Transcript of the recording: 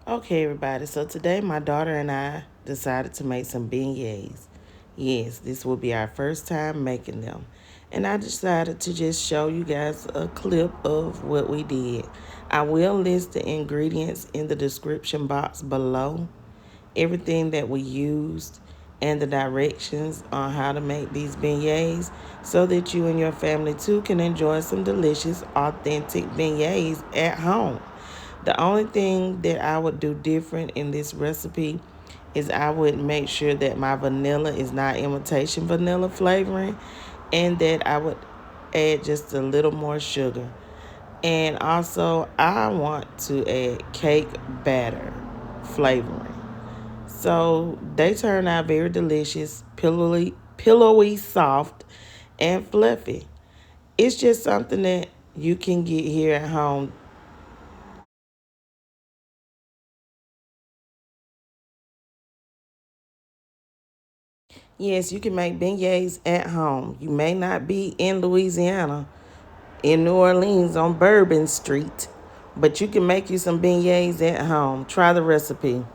Okay, everybody. So today, my daughter and I decided to make some beignets. Yes, this will be our first time making them. And I decided to just show you guys a clip of what we did. I will list the ingredients in the description box below, everything that we used, and the directions on how to make these beignets so that you and your family too can enjoy some delicious, authentic beignets at home. The only thing that I would do different in this recipe is I would make sure that my vanilla is not imitation vanilla flavoring and that I would add just a little more sugar. And also, I want to add cake batter flavoring. So they turn out very delicious, pillowy soft, and fluffy. It's just something that you can get here at home. Yes, you can make beignets at home. You may not be in Louisiana, in New Orleans on Bourbon Street, but you can make you some beignets at home. Try the recipe.